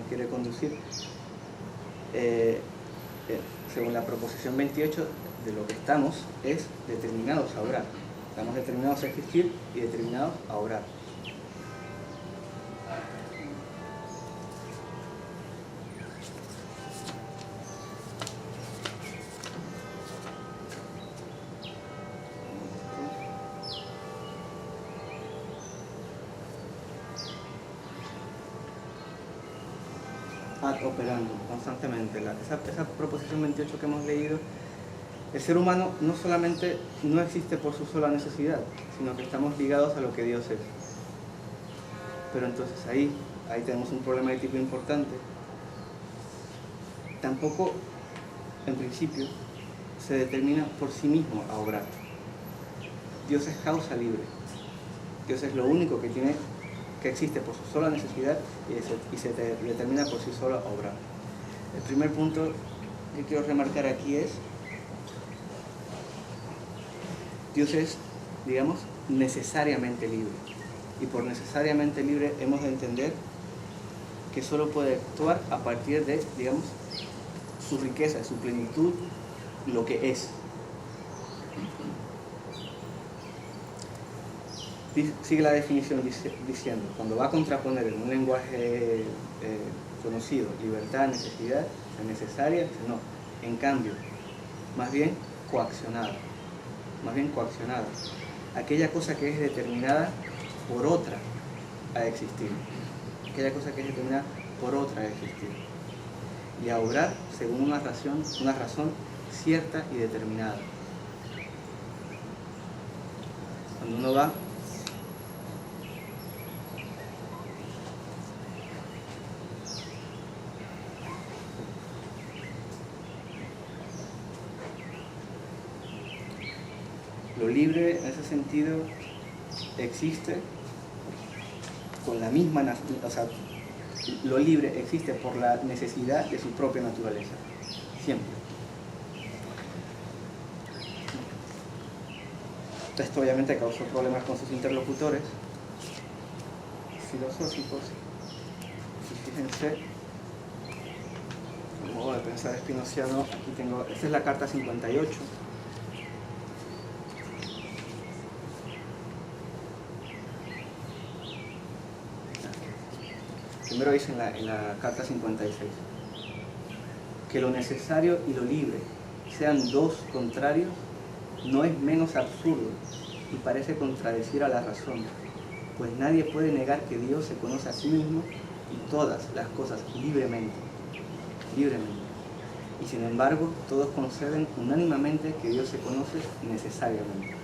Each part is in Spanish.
nos quiere conducir, según la proposición 28, de lo que estamos es determinados a obrar. Estamos determinados a existir y determinados a obrar. Ad operando, constantemente. Esa proposición 28 que hemos leído, el ser humano no solamente no existe por su sola necesidad, sino que estamos ligados a lo que Dios es. Pero entonces ahí tenemos un problema de tipo importante. Tampoco, en principio, se determina por sí mismo a obrar. Dios es causa libre. Dios es lo único que existe por su sola necesidad y se determina por sí solo a obrar. El primer punto que quiero remarcar aquí es: Dios es, digamos, necesariamente libre. Y por necesariamente libre hemos de entender que solo puede actuar a partir de, digamos, su riqueza, de su plenitud, lo que es. Sigue la definición diciendo, cuando va a contraponer en un lenguaje conocido, libertad, necesidad, necesaria, dice no, en cambio, más bien coaccionada. Aquella cosa que es determinada por otra a existir. Y a obrar según una razón cierta y determinada. Cuando uno va lo libre, en ese sentido, existe con la misma, o sea, lo libre existe por la necesidad de su propia naturaleza, siempre. Esto obviamente causó problemas con sus interlocutores filosóficos. Y fíjense, el modo de pensar espinociano, aquí tengo, esta es la carta 58. Primero dice en la carta 56 que lo necesario y lo libre sean dos contrarios no es menos absurdo y parece contradecir a la razón, pues nadie puede negar que Dios se conoce a sí mismo y todas las cosas libremente. Y sin embargo, todos conceden unánimemente que Dios se conoce necesariamente.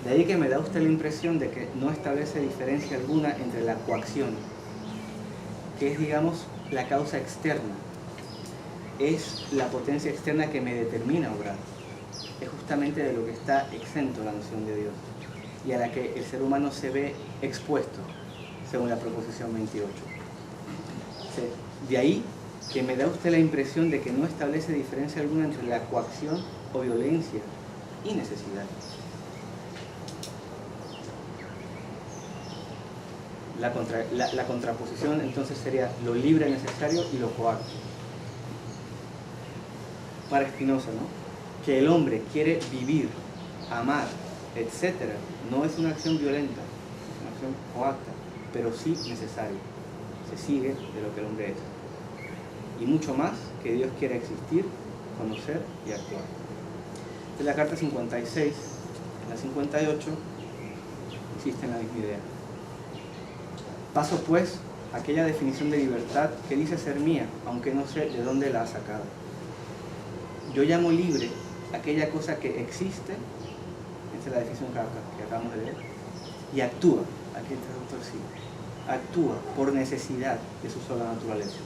De ahí que me da usted la impresión de que no establece diferencia alguna entre la coacción, que es, digamos, la causa externa, es la potencia externa que me determina a obrar. Es justamente de lo que está exento la noción de Dios y a la que el ser humano se ve expuesto, según la proposición 28. De ahí que me da usted la impresión de que no establece diferencia alguna entre la coacción o violencia y necesidad. La contraposición entonces sería lo libre necesario y lo coacto. Para Spinoza, ¿no? Que el hombre quiere vivir, amar, etc., no es una acción violenta, es una acción coacta, pero sí necesaria. Se sigue de lo que el hombre es. Y mucho más que Dios quiere existir, conocer y actuar. En la carta 56, en la 58, existe la misma idea. Paso pues a aquella definición de libertad que dice ser mía, aunque no sé de dónde la ha sacado. Yo llamo libre aquella cosa que existe, esa es la definición que acabamos de leer, y actúa, aquí el traductor sí, actúa por necesidad de su sola naturaleza.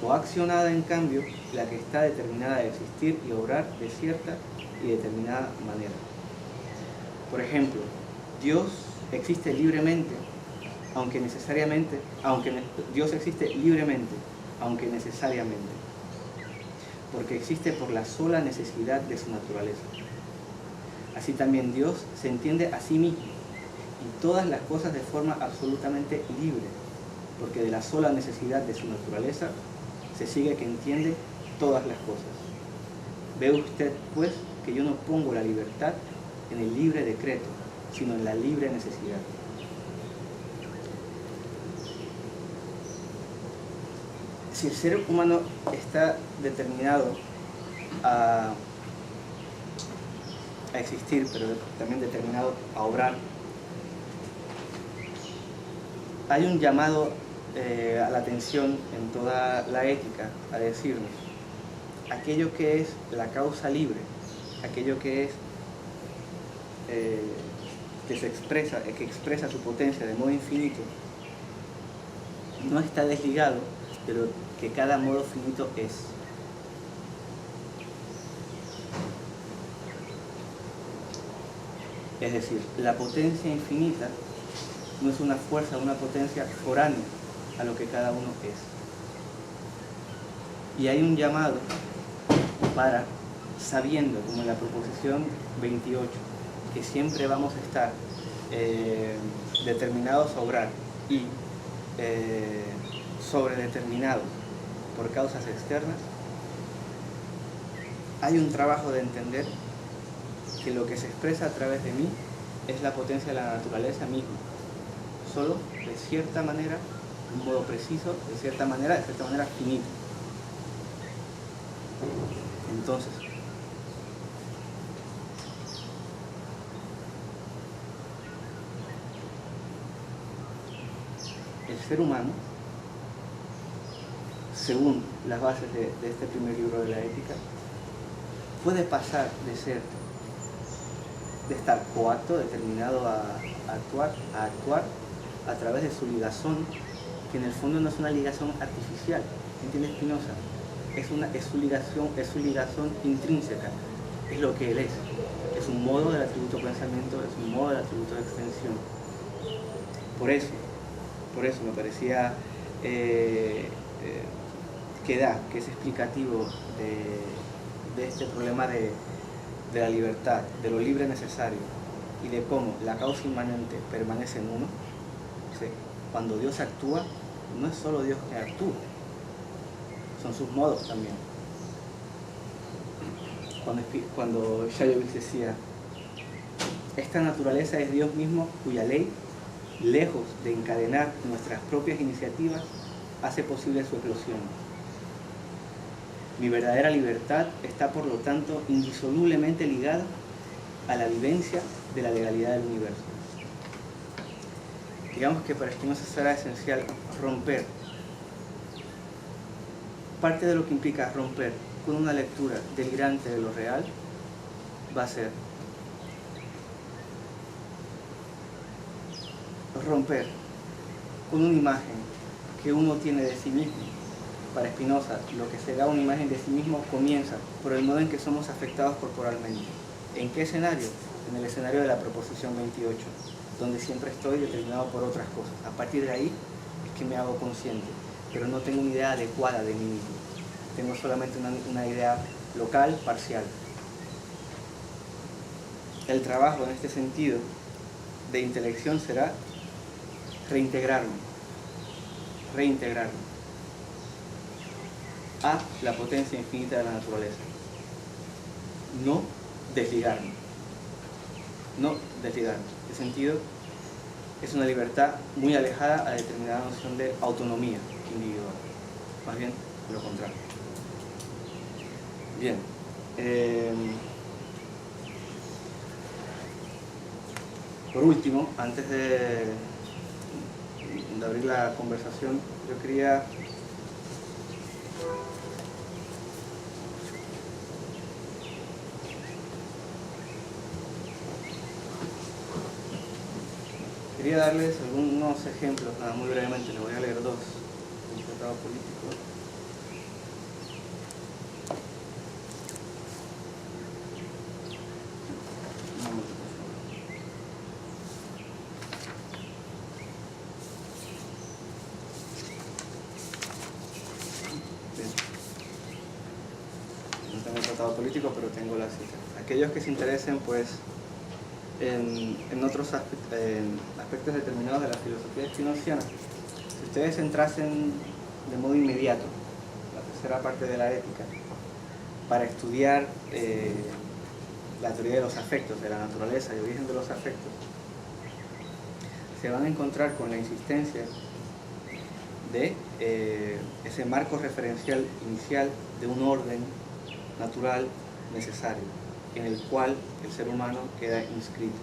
Coaccionada, en cambio, la que está determinada a existir y obrar de cierta y determinada manera. Por ejemplo, Dios existe libremente, aunque necesariamente, Dios existe libremente, aunque necesariamente, porque existe por la sola necesidad de su naturaleza. Así también Dios se entiende a sí mismo y todas las cosas de forma absolutamente libre, porque de la sola necesidad de su naturaleza se sigue que entiende todas las cosas. Ve usted, pues, que yo no pongo la libertad en el libre decreto, sino en la libre necesidad. Si el ser humano está determinado a existir, pero también determinado a obrar, hay un llamado a la atención en toda la ética a decirnos aquello que es la causa libre, aquello que es que expresa su potencia de modo infinito, no está desligado de lo que cada modo finito es. Es decir, la potencia infinita no es una fuerza, una potencia foránea a lo que cada uno es. Y hay un llamado para, sabiendo, como en la proposición 28, que siempre vamos a estar determinados a obrar y sobredeterminados por causas externas, hay un trabajo de entender que lo que se expresa a través de mí es la potencia de la naturaleza misma, solo de cierta manera, de un modo preciso, de cierta manera finita. Entonces, el ser humano, según las bases de este primer libro de la ética, puede pasar de estar coacto, determinado a actuar a través de su ligazón, que en el fondo no es una ligazón artificial, ¿entiende Spinoza? Es su ligazón intrínseca, es lo que él es un modo del atributo pensamiento, es un modo del atributo de extensión. Por eso me parecía que es explicativo de este problema de la libertad, de lo libre necesario y de cómo la causa inmanente permanece en uno. Cuando Dios actúa, no es solo Dios que actúa, son sus modos también. Cuando Shayovic decía, esta naturaleza es Dios mismo cuya ley, lejos de encadenar nuestras propias iniciativas, hace posible su eclosión. Mi verdadera libertad está, por lo tanto, indisolublemente ligada a la vivencia de la legalidad del universo. Digamos que para Spinoza será esencial romper. Parte de lo que implica romper con una lectura delirante de lo real va a ser romper con una imagen que uno tiene de sí mismo. Para Spinoza, lo que será una imagen de sí mismo comienza por el modo en que somos afectados corporalmente. ¿En qué escenario? En el escenario de la proposición 28, donde siempre estoy determinado por otras cosas. A partir de ahí es que me hago consciente, pero no tengo una idea adecuada de mí mismo. Tengo solamente una idea local, parcial. El trabajo en este sentido de intelección será reintegrarme a la potencia infinita de la naturaleza. No desligarme. En ese sentido, es una libertad muy alejada a la determinada noción de autonomía individual. Más bien, lo contrario. Bien. Por último, antes de abrir la conversación, yo quería darles algunos ejemplos, muy brevemente, les voy a leer dos del tratado político. Bien. No tengo el tratado político, pero tengo la cita. Aquellos que se interesen, pues, en otros aspectos determinados de la filosofía spinoziana, si ustedes entrasen de modo inmediato, la tercera parte de la ética, para estudiar la teoría de los afectos, de la naturaleza y origen de los afectos, se van a encontrar con la insistencia de ese marco referencial inicial de un orden natural necesario, en el cual el ser humano queda inscrito.